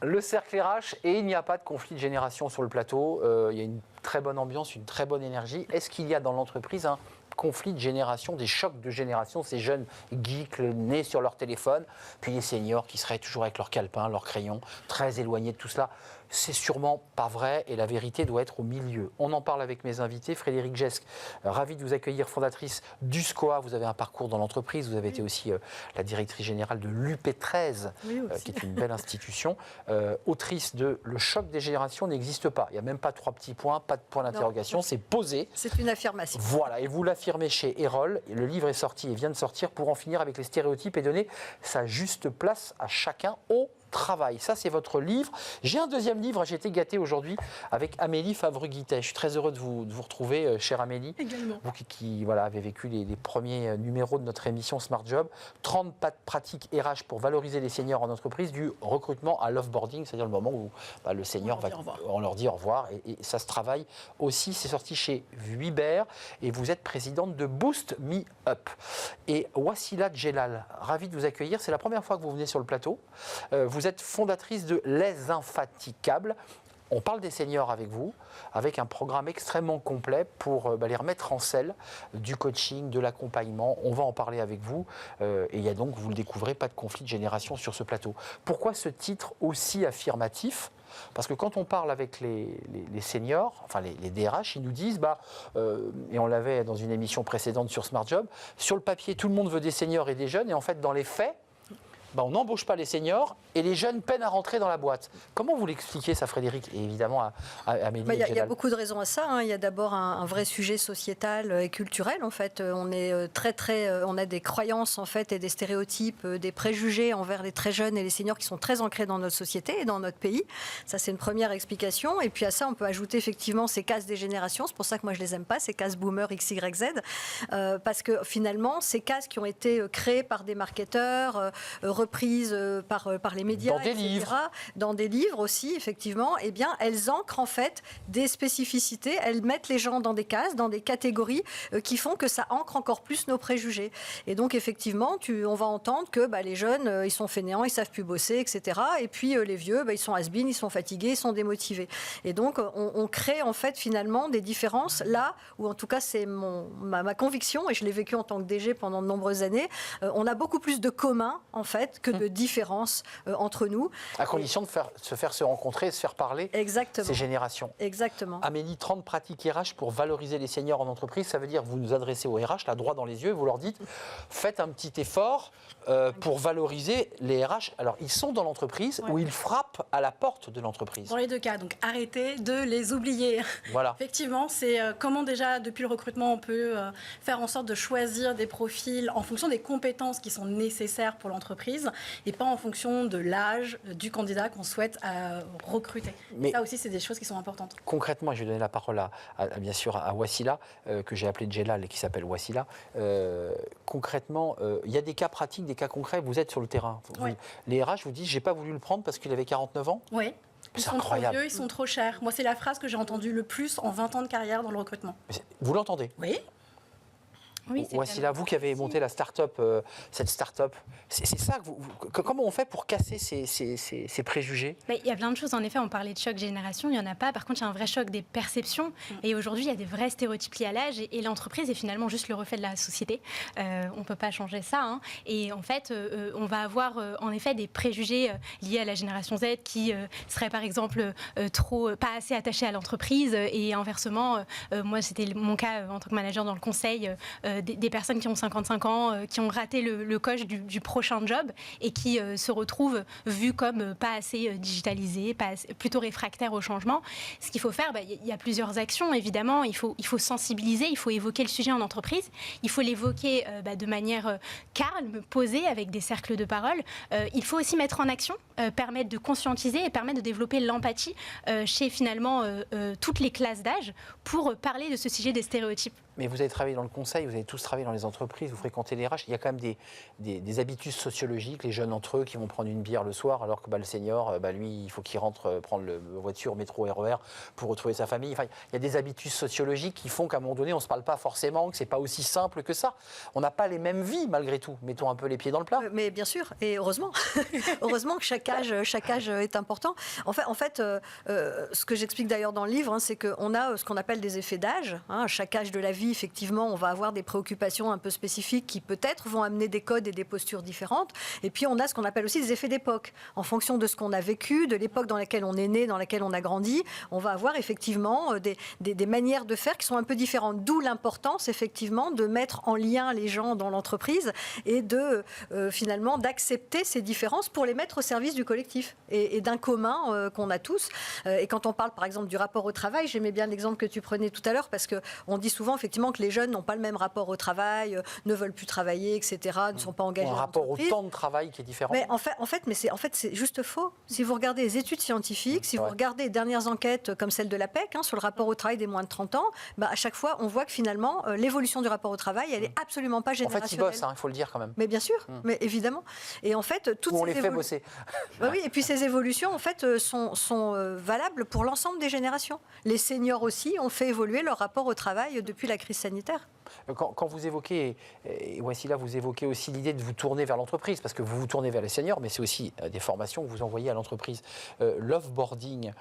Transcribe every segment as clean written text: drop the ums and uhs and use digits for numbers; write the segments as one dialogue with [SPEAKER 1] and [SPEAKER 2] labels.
[SPEAKER 1] Le cercle RH, et il n'y a pas de conflit de génération sur le plateau. Il y a une très bonne ambiance, une très bonne énergie. Est-ce qu'il y a dans l'entreprise un conflit de génération, des chocs de génération, ces jeunes geeks nés sur leur téléphone, puis les seniors qui seraient toujours avec leur calepin, leur crayon, très éloignés de tout cela? C'est sûrement pas vrai et la vérité doit être au milieu. On en parle avec mes invités. Frédérique Gesque, ravie de vous accueillir, fondatrice d'USCOA. Vous avez un parcours dans l'entreprise. Vous avez été aussi la directrice générale de l'UP13, qui est une belle institution. Autrice de Le choc des générations n'existe pas. Il n'y a même pas 3 petits points, pas de point d'interrogation. C'est posé.
[SPEAKER 2] C'est une affirmation.
[SPEAKER 1] Voilà, et vous l'affirmez chez Erol. Le livre est sorti et vient de sortir pour en finir avec les stéréotypes et donner sa juste place à chacun au travail. Ça, c'est votre livre. J'ai un deuxième livre, j'ai été gâté aujourd'hui avec Amélie Favre-Guittet. Je suis très heureux de vous retrouver, chère Amélie.
[SPEAKER 3] Également.
[SPEAKER 1] Vous qui voilà, avez vécu les premiers numéros de notre émission Smart Job. 30 pratiques RH pour valoriser les seniors en entreprise, du recrutement à l'offboarding, c'est-à-dire le moment où le senior on leur dit au revoir. Et ça se travaille aussi. C'est sorti chez Vuibert et vous êtes présidente de Boost Me Up. Et Wassila Djellal, ravi de vous accueillir. C'est la première fois que vous venez sur le plateau. Vous êtes fondatrice de Les Infatigables. On parle des seniors avec vous, avec un programme extrêmement complet pour les remettre en selle, du coaching, de l'accompagnement. On va en parler avec vous. Et il y a donc, vous le découvrez, pas de conflit de génération sur ce plateau. Pourquoi ce titre aussi affirmatif ? Parce que quand on parle avec les seniors, enfin les DRH, ils nous disent, et on l'avait dans une émission précédente sur Smart Job, sur le papier, tout le monde veut des seniors et des jeunes, et en fait, dans les faits, on n'embauche pas les seniors et les jeunes peinent à rentrer dans la boîte. Comment vous l'expliquez ça, Frédéric? Et évidemment à Amélie.
[SPEAKER 2] Il y a beaucoup de raisons à ça. Il y a d'abord un vrai sujet sociétal et culturel. En fait, on est on a des croyances en fait et des stéréotypes, des préjugés envers les très jeunes et les seniors qui sont très ancrés dans notre société et dans notre pays. Ça, c'est une première explication. Et puis à ça, on peut ajouter effectivement ces cases des générations. C'est pour ça que moi je les aime pas, ces cases boomer, X, Y, Z, parce que finalement, ces cases qui ont été créées par des marketeurs, reprises par les médias,
[SPEAKER 1] dans des livres.
[SPEAKER 2] Dans des livres aussi, effectivement, eh bien, elles ancrent en fait des spécificités, elles mettent les gens dans des cases, dans des catégories qui font que ça ancre encore plus nos préjugés. Et donc, effectivement, on va entendre que les jeunes, ils sont fainéants, ils savent plus bosser, etc. Et puis, les vieux, ils sont has-been, ils sont fatigués, ils sont démotivés. Et donc, on crée en fait finalement des différences là où, en tout cas, c'est ma conviction, et je l'ai vécu en tant que DG pendant de nombreuses années, on a beaucoup plus de communs, en fait, que de différences entre nous. À
[SPEAKER 1] condition de se faire se rencontrer, se faire parler.
[SPEAKER 2] Exactement.
[SPEAKER 1] Ces générations.
[SPEAKER 2] Exactement.
[SPEAKER 1] Amélie, 30 pratiques RH pour valoriser les seniors en entreprise, ça veut dire que vous nous adressez aux RH, là, droit dans les yeux, vous leur dites, faites un petit effort pour valoriser les RH. Alors, ils sont dans l'entreprise ou ils frappent à la porte de l'entreprise.
[SPEAKER 3] Dans les deux cas, donc arrêtez de les oublier.
[SPEAKER 1] Voilà.
[SPEAKER 3] Effectivement, c'est comment déjà, depuis le recrutement, on peut faire en sorte de choisir des profils en fonction des compétences qui sont nécessaires pour l'entreprise et pas en fonction de l'âge du candidat qu'on souhaite recruter. Mais ça aussi, c'est des choses qui sont importantes.
[SPEAKER 1] Concrètement, je vais donner la parole bien sûr à Wassila, que j'ai appelé Djellal et qui s'appelle Wassila. Concrètement, il y a des cas pratiques, des cas concrets. Vous êtes sur le terrain. Les RH vous disent, j'ai pas voulu le prendre parce qu'il avait 49 ans.
[SPEAKER 3] Oui. Ils sont
[SPEAKER 1] incroyable.
[SPEAKER 3] Trop vieux, ils sont trop chers. Moi, c'est la phrase que j'ai entendue le plus en 20 ans de carrière dans le recrutement.
[SPEAKER 1] Vous l'entendez?
[SPEAKER 3] Oui.
[SPEAKER 1] Oui, Wassila, vous qui avez monté la start-up, cette start-up, c'est ça que comment on fait pour casser ces préjugés?
[SPEAKER 4] Il y a plein de choses. En effet, on parlait de choc génération, il n'y en a pas. Par contre, il y a un vrai choc des perceptions. Et aujourd'hui, il y a des vrais stéréotypes liés à l'âge. Et l'entreprise est finalement juste le reflet de la société. On ne peut pas changer ça. Et en fait, on va avoir en effet des préjugés liés à la génération Z qui seraient par exemple pas assez attachés à l'entreprise. Et inversement, moi, c'était mon cas en tant que manager dans le conseil. Des personnes qui ont 55 ans, qui ont raté le coche du prochain job et qui se retrouvent vues comme pas assez digitalisées, plutôt réfractaires au changement. Ce qu'il faut faire, il y a plusieurs actions, évidemment. Il faut sensibiliser, il faut évoquer le sujet en entreprise. Il faut l'évoquer de manière calme, posée, avec des cercles de parole. Il faut aussi mettre en action, permettre de conscientiser et permettre de développer l'empathie chez finalement toutes les classes d'âge pour parler de ce sujet des stéréotypes.
[SPEAKER 1] Mais vous avez travaillé dans le conseil, vous avez tous travaillé dans les entreprises, vous fréquentez les RH. Il y a quand même des habitudes sociologiques, les jeunes entre eux qui vont prendre une bière le soir, alors que le senior, lui, il faut qu'il rentre prendre la voiture, métro, RER pour retrouver sa famille. Enfin, il y a des habitudes sociologiques qui font qu'à un moment donné, on ne se parle pas forcément, que ce n'est pas aussi simple que ça. On n'a pas les mêmes vies malgré tout. Mettons un peu les pieds dans le plat.
[SPEAKER 2] Mais bien sûr, et heureusement. Heureusement que chaque âge est important. En fait, ce que j'explique d'ailleurs dans le livre, c'est qu'on a ce qu'on appelle des effets d'âge. À chaque âge de la vie, effectivement, on va avoir des préoccupations un peu spécifiques qui peut-être vont amener des codes et des postures différentes. Et puis on a ce qu'on appelle aussi des effets d'époque. En fonction de ce qu'on a vécu, de l'époque dans laquelle on est né, dans laquelle on a grandi, on va avoir effectivement des manières de faire qui sont un peu différentes. D'où l'importance effectivement de mettre en lien les gens dans l'entreprise et de finalement d'accepter ces différences pour les mettre au service du collectif et d'un commun qu'on a tous. Et quand on parle par exemple du rapport au travail, j'aimais bien l'exemple que tu prenais tout à l'heure parce qu'on dit souvent effectivement que les jeunes n'ont pas le même rapport au travail, ne veulent plus travailler, etc., ne sont pas engagés.
[SPEAKER 1] Un rapport au temps de travail qui est différent.
[SPEAKER 2] Mais en fait, c'est juste faux. Si vous regardez les études scientifiques, si vous regardez les dernières enquêtes comme celle de l'APEC sur le rapport au travail des moins de 30 ans, à chaque fois, on voit que finalement, l'évolution du rapport au travail, elle n'est absolument pas générationnelle.
[SPEAKER 1] En fait, ils bossent, il faut le dire quand même.
[SPEAKER 2] Mais bien sûr, mais évidemment. Et en fait, toutes
[SPEAKER 1] on les fait bosser.
[SPEAKER 2] Oui, et puis ces évolutions, en fait, sont valables pour l'ensemble des générations. Les seniors aussi ont fait évoluer leur rapport au travail depuis la crise sanitaire.
[SPEAKER 1] Quand vous évoquez, et voici là, vous évoquez aussi l'idée de vous tourner vers l'entreprise, parce que vous vous tournez vers les seniors, mais c'est aussi des formations que vous envoyez à l'entreprise. L'offboarding,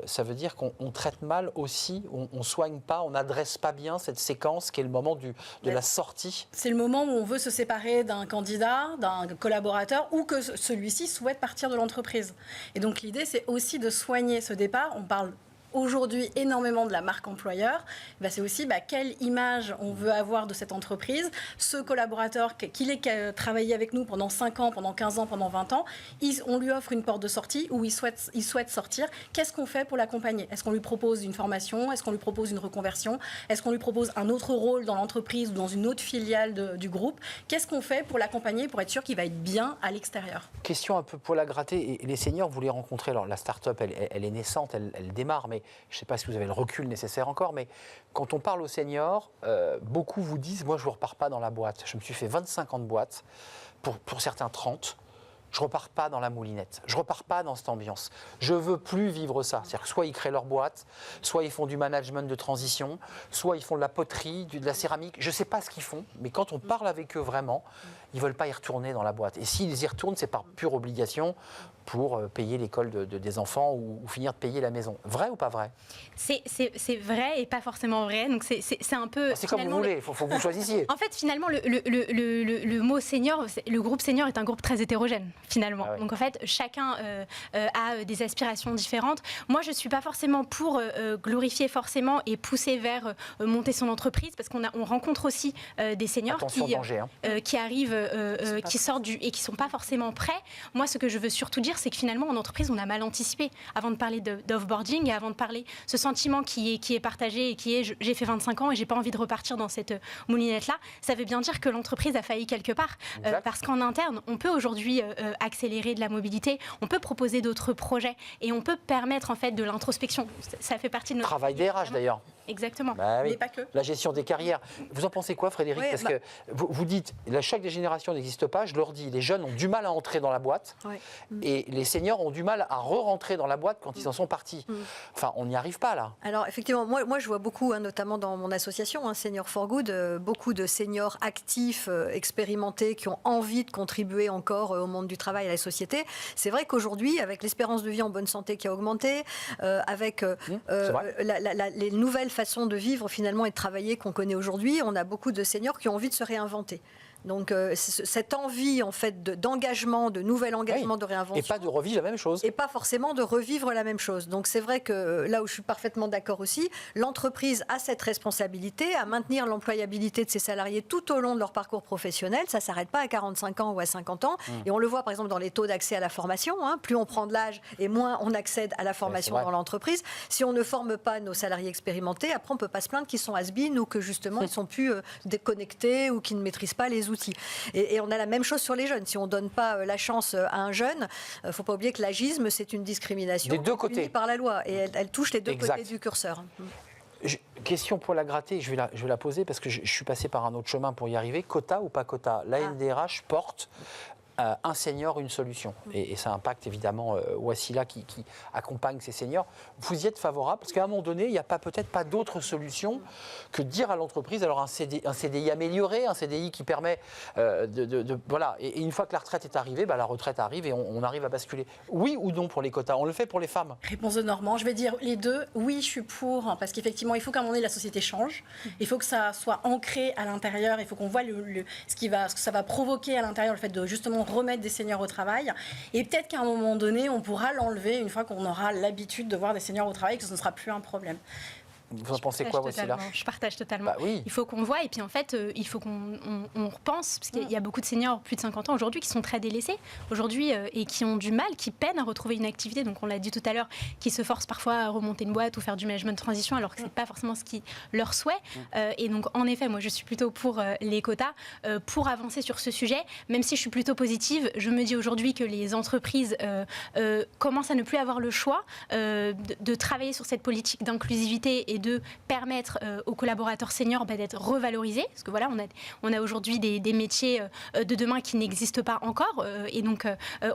[SPEAKER 1] ça veut dire qu'on traite mal aussi, on ne soigne pas, on n'adresse pas bien cette séquence qui est le moment de la sortie.
[SPEAKER 3] C'est le moment où on veut se séparer d'un candidat, d'un collaborateur, ou que celui-ci souhaite partir de l'entreprise. Et donc l'idée, c'est aussi de soigner ce départ. On parle aujourd'hui énormément de la marque employeur, c'est aussi quelle image on veut avoir de cette entreprise. Ce collaborateur, qu'il ait travaillé avec nous pendant 5 ans, pendant 15 ans, pendant 20 ans, on lui offre une porte de sortie où il souhaite sortir. Qu'est-ce qu'on fait pour l'accompagner? Est-ce qu'on lui propose une formation? Est-ce qu'on lui propose une reconversion? Est-ce qu'on lui propose un autre rôle dans l'entreprise ou dans une autre filiale du groupe? Qu'est-ce qu'on fait pour l'accompagner, pour être sûr qu'il va être bien à l'extérieur?
[SPEAKER 1] Question un peu poil à gratter. Et les seniors, vous les rencontrez. Alors, la start-up, elle est naissante, elle démarre, mais je ne sais pas si vous avez le recul nécessaire encore, mais quand on parle aux seniors, beaucoup vous disent, moi je ne repars pas dans la boîte. Je me suis fait 25 ans de boîte, pour certains 30. Je ne repars pas dans la moulinette, je ne repars pas dans cette ambiance. Je ne veux plus vivre ça. C'est-à-dire que soit ils créent leur boîte, soit ils font du management de transition, soit ils font de la poterie, de la céramique. Je ne sais pas ce qu'ils font, mais quand on parle avec eux vraiment, ils ne veulent pas y retourner dans la boîte. Et s'ils y retournent, c'est par pure obligation pour payer l'école des enfants ou finir de payer la maison. Vrai ou pas vrai?
[SPEAKER 4] C'est vrai et pas forcément vrai. Donc c'est un peu.
[SPEAKER 1] C'est comme vous voulez, il faut que vous choisissiez.
[SPEAKER 4] En fait, finalement, le mot senior, le groupe senior est un groupe très hétérogène, finalement. Ah ouais. Donc en fait, chacun a des aspirations différentes. Moi, je ne suis pas forcément pour glorifier forcément et pousser vers monter son entreprise, parce qu'on rencontre aussi des seniors qui arrivent, qui sortent et qui ne sont pas forcément prêts. Moi, ce que je veux surtout dire, c'est que finalement, en entreprise, on a mal anticipé avant de parler d'offboarding et avant de parler ce sentiment qui est partagé et qui est j'ai fait 25 ans et j'ai pas envie de repartir dans cette moulinette-là. Ça veut bien dire que l'entreprise a failli quelque part. Parce qu'en interne, on peut aujourd'hui accélérer de la mobilité, on peut proposer d'autres projets et on peut permettre en fait de l'introspection. Ça fait partie de notre
[SPEAKER 1] travail des RH d'ailleurs.
[SPEAKER 4] Exactement.
[SPEAKER 1] Oui.
[SPEAKER 3] Mais pas que.
[SPEAKER 1] La gestion des carrières. Vous en pensez quoi, Frédéric? Parce que vous dites, la choc des générations n'existe pas. Je leur dis, les jeunes ont du mal à entrer dans la boîte et les seniors ont du mal à re-rentrer dans la boîte quand ils en sont partis. Enfin, on n'y arrive pas là.
[SPEAKER 2] Alors effectivement, moi je vois beaucoup, notamment dans mon association, Senior for Good, beaucoup de seniors actifs, expérimentés, qui ont envie de contribuer encore au monde du travail, à la société. C'est vrai qu'aujourd'hui, avec l'espérance de vie en bonne santé qui a augmenté, avec les nouvelles façons de vivre finalement et de travailler qu'on connaît aujourd'hui, on a beaucoup de seniors qui ont envie de se réinventer. Donc cette envie en fait d'engagement, de nouvel engagement, de réinvention.
[SPEAKER 1] Et pas de revivre la même chose.
[SPEAKER 2] Et pas forcément de revivre la même chose. Donc c'est vrai que là où je suis parfaitement d'accord aussi, l'entreprise a cette responsabilité à maintenir l'employabilité de ses salariés tout au long de leur parcours professionnel. Ça ne s'arrête pas à 45 ans ou à 50 ans. Et on le voit par exemple dans les taux d'accès à la formation. Plus on prend de l'âge et moins on accède à la formation dans l'entreprise. Si on ne forme pas nos salariés expérimentés, après on ne peut pas se plaindre qu'ils sont has-been ou que justement ils ne sont plus déconnectés ou qu'ils ne maîtrisent pas les outils. Et on a la même chose sur les jeunes. Si on ne donne pas la chance à un jeune, il ne faut pas oublier que l'agisme, c'est une discrimination
[SPEAKER 1] des deux côtés
[SPEAKER 2] punie par la loi. Et elle touche les deux côtés du curseur.
[SPEAKER 1] Question pour la gratter, je vais la poser parce que je suis passé par un autre chemin pour y arriver. Quota ou pas quota? La NDRH porte un senior, une solution. Et ça impacte évidemment Wassila qui accompagne ces seniors. Vous y êtes favorable? Parce qu'à un moment donné, il n'y a peut-être pas d'autre solution que de dire à l'entreprise, alors un CDI amélioré, un CDI qui permet voilà. Et une fois que la retraite est arrivée, la retraite arrive et on arrive à basculer. Oui ou non pour les quotas? On le fait pour les femmes?
[SPEAKER 3] Réponse de Normand, je vais dire les deux. Oui, je suis pour, parce qu'effectivement, il faut qu'à un moment donné, la société change. Il faut que ça soit ancré à l'intérieur. Il faut qu'on voit ce que ça va provoquer à l'intérieur, le fait de justement remettre des seniors au travail. Et peut-être qu'à un moment donné, on pourra l'enlever une fois qu'on aura l'habitude de voir des seniors au travail, que ce ne sera plus un problème.
[SPEAKER 1] Vous en pensez quoi, Wassila?
[SPEAKER 4] Je partage totalement.
[SPEAKER 1] Oui.
[SPEAKER 4] Il faut qu'on voit et puis en fait, il faut qu'on repense, parce qu'il y a beaucoup de seniors plus de 50 ans aujourd'hui qui sont très délaissés aujourd'hui et qui ont du mal, qui peinent à retrouver une activité. Donc on l'a dit tout à l'heure, qui se forcent parfois à remonter une boîte ou faire du management de transition alors que c'est pas forcément ce qui leur souhait. Et donc en effet, moi je suis plutôt pour les quotas, pour avancer sur ce sujet, même si je suis plutôt positive. Je me dis aujourd'hui que les entreprises commencent à ne plus avoir le choix de travailler sur cette politique d'inclusivité et de permettre aux collaborateurs seniors d'être revalorisés. Parce que voilà, on a aujourd'hui des métiers de demain qui n'existent pas encore. Et donc,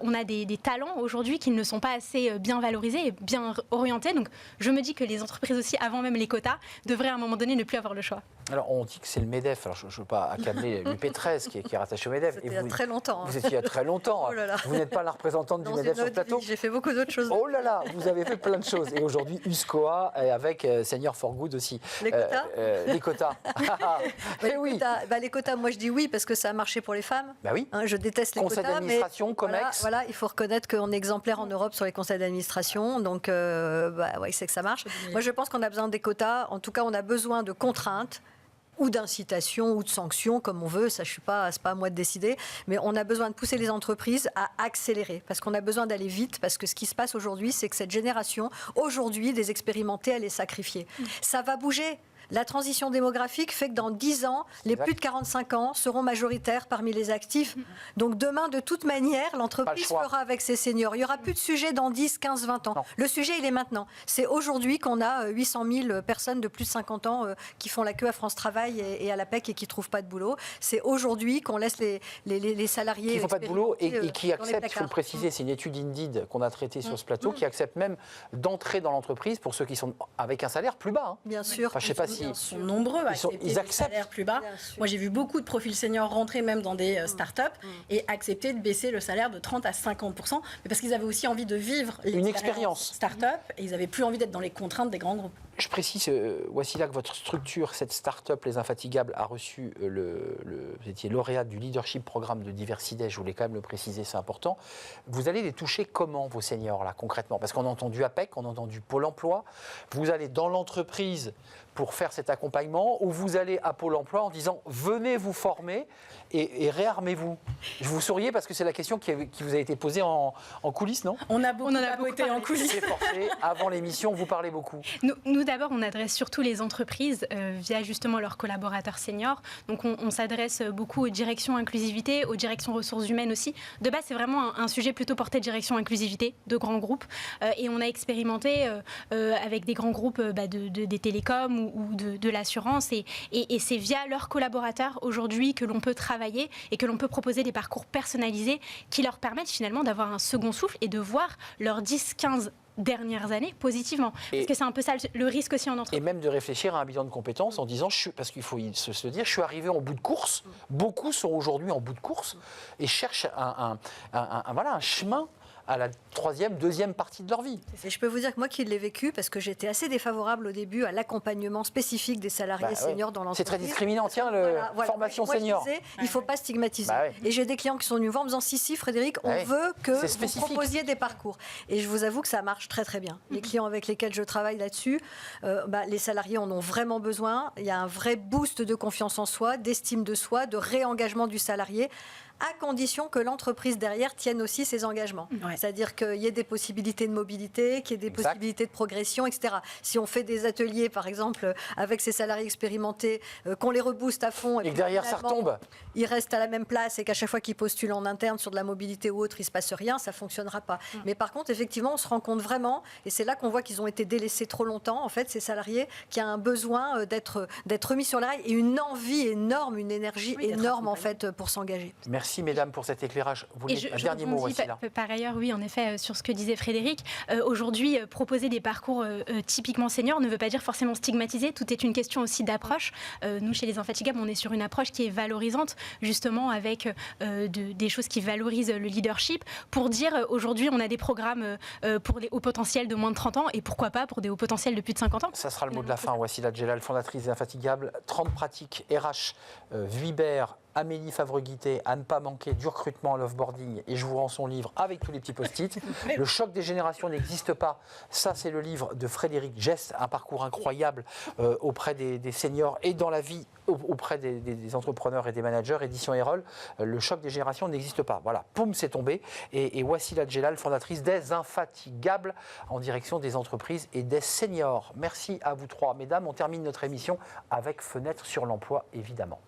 [SPEAKER 4] on a des talents aujourd'hui qui ne sont pas assez bien valorisés et bien orientés. Donc, je me dis que les entreprises aussi, avant même les quotas, devraient à un moment donné ne plus avoir le choix.
[SPEAKER 1] Alors, on dit que c'est le MEDEF. Alors, je ne veux pas accabler l'UP13 qui est rattaché au MEDEF.
[SPEAKER 2] C'était il y a très longtemps.
[SPEAKER 1] Vous étiez il y a très longtemps.
[SPEAKER 2] Oh là là.
[SPEAKER 1] Vous n'êtes pas la représentante du MEDEF sur le plateau?
[SPEAKER 2] J'ai fait beaucoup d'autres choses.
[SPEAKER 1] Oh là là, vous avez fait plein de choses. Et aujourd'hui, USCOA avec Senior for Good aussi.
[SPEAKER 2] Les quotas
[SPEAKER 1] Les quotas.
[SPEAKER 2] Les quotas, moi je dis oui parce que ça a marché pour les femmes.
[SPEAKER 1] Bah oui.
[SPEAKER 2] Je déteste les
[SPEAKER 1] Conseil
[SPEAKER 2] quotas.
[SPEAKER 1] d'administration, COMEX.
[SPEAKER 2] Voilà, il faut reconnaître qu'on est exemplaire en Europe sur les conseils d'administration. Donc, c'est que ça marche. Moi, je pense qu'on a besoin des quotas. En tout cas, on a besoin de contraintes ou d'incitation ou de sanctions, comme on veut, ça c'est pas à moi de décider, mais on a besoin de pousser les entreprises à accélérer, parce qu'on a besoin d'aller vite, parce que ce qui se passe aujourd'hui, c'est que cette génération, aujourd'hui, des expérimentés, elle est sacrifiée. Ça va bouger. La transition démographique fait que dans 10 ans, les plus de 45 ans seront majoritaires parmi les actifs. Donc demain, de toute manière, l'entreprise fera avec ses seniors. Il n'y aura plus de sujet dans 10, 15, 20 ans. Non. Le sujet, il est maintenant. C'est aujourd'hui qu'on a 800 000 personnes de plus de 50 ans qui font la queue à France Travail et à la PEC et qui ne trouvent pas de boulot. C'est aujourd'hui qu'on laisse les salariés
[SPEAKER 1] qui ne font pas de boulot et qui acceptent, il faut le préciser, c'est une étude Indeed qu'on a traitée sur ce plateau, qui accepte même d'entrer dans l'entreprise pour ceux qui sont avec un salaire plus bas.
[SPEAKER 2] Bien sûr.
[SPEAKER 1] Enfin, je sais pas si
[SPEAKER 3] ils sont nombreux à accepter des salaires plus bas. Moi, j'ai vu beaucoup de profils seniors rentrer même dans des startups et accepter de baisser le salaire de 30 à 50%, mais parce qu'ils avaient aussi envie de vivre une expérience startup et ils n'avaient plus envie d'être dans les contraintes des grands groupes.
[SPEAKER 1] Je précise, Wassila, que votre structure, cette start-up Les Infatigables, a reçu vous étiez lauréate du leadership programme de Diversides, je voulais quand même le préciser, c'est important. Vous allez les toucher comment, vos seniors, là, concrètement? Parce qu'on a entendu APEC, on a entendu Pôle emploi. Vous allez dans l'entreprise pour faire cet accompagnement, ou vous allez à Pôle emploi en disant « venez vous former et réarmez-vous ». Je vous souriez parce que c'est la question qui vous a été posée en coulisses, non?
[SPEAKER 3] On en a beaucoup été en coulisses.
[SPEAKER 1] C'est forcé, avant l'émission, vous parlez beaucoup.
[SPEAKER 4] Nous d'abord, on adresse surtout les entreprises via justement leurs collaborateurs seniors. Donc on s'adresse beaucoup aux directions inclusivité, aux directions ressources humaines aussi. De base, c'est vraiment un sujet plutôt porté direction inclusivité de grands groupes. Et on a expérimenté avec des grands groupes des télécoms ou de l'assurance. Et c'est via leurs collaborateurs aujourd'hui que l'on peut travailler et que l'on peut proposer des parcours personnalisés qui leur permettent finalement d'avoir un second souffle et de voir leurs 10-15 dernières années positivement. Parce que c'est un peu ça le risque aussi en entreprise.
[SPEAKER 1] Et même de réfléchir à un bilan de compétences en disant, parce qu'il faut se dire, je suis arrivé en bout de course, beaucoup sont aujourd'hui en bout de course et cherchent un chemin à la troisième, deuxième partie de leur vie.
[SPEAKER 2] Et je peux vous dire que moi qui l'ai vécu, parce que j'étais assez défavorable au début à l'accompagnement spécifique des salariés seniors dans l'entreprise.
[SPEAKER 1] C'est très discriminant, tiens, formation senior.
[SPEAKER 2] Il ne faut pas stigmatiser. Et j'ai des clients qui sont venus me voir en me disant si Frédéric, on veut que vous proposiez des parcours. Et je vous avoue que ça marche très très bien. Les clients avec lesquels je travaille là-dessus, les salariés en ont vraiment besoin. Il y a un vrai boost de confiance en soi, d'estime de soi, de réengagement du salarié. à condition que l'entreprise derrière tienne aussi ses engagements.
[SPEAKER 3] Ouais.
[SPEAKER 2] C'est-à-dire qu'il y ait des possibilités de mobilité, qu'il y ait des possibilités de progression, etc. Si on fait des ateliers, par exemple, avec ces salariés expérimentés, qu'on les rebooste à fond,
[SPEAKER 1] Et que derrière ça retombe.
[SPEAKER 2] Ils restent à la même place et qu'à chaque fois qu'ils postulent en interne sur de la mobilité ou autre, il ne se passe rien, ça ne fonctionnera pas. Mais par contre, effectivement, on se rend compte vraiment, et c'est là qu'on voit qu'ils ont été délaissés trop longtemps, en fait, ces salariés, qui a un besoin d'être remis sur la rail et une envie énorme, une énergie énorme, en fait, pour s'engager.
[SPEAKER 1] Merci, mesdames, pour cet éclairage. Vous voulez un dernier mot, Wassila?
[SPEAKER 4] Par ailleurs, oui, en effet, sur ce que disait Frédéric, aujourd'hui, proposer des parcours typiquement seniors ne veut pas dire forcément stigmatiser. Tout est une question aussi d'approche. Nous, chez les Infatigables, on est sur une approche qui est valorisante, justement, avec des choses qui valorisent le leadership, pour dire aujourd'hui, on a des programmes pour les hauts potentiels de moins de 30 ans et pourquoi pas pour des hauts potentiels de plus de 50 ans.
[SPEAKER 1] Ça sera le mot de la fin. Wassila Djellal, fondatrice des Infatigables. 30 pratiques RH, Vuibert, Amélie Favre-Guité, à ne pas manquer du recrutement, l'offboarding, et je vous rends son livre avec tous les petits post-it. Le choc des générations n'existe pas. Ça, c'est le livre de Frédéric Gest, un parcours incroyable auprès des seniors et dans la vie auprès des entrepreneurs et des managers, édition Erol. Le choc des générations n'existe pas. Voilà, poum, c'est tombé. Et Wassila Djellal, fondatrice des Infatigables, en direction des entreprises et des seniors. Merci à vous trois, mesdames. On termine notre émission avec Fenêtre sur l'emploi, évidemment.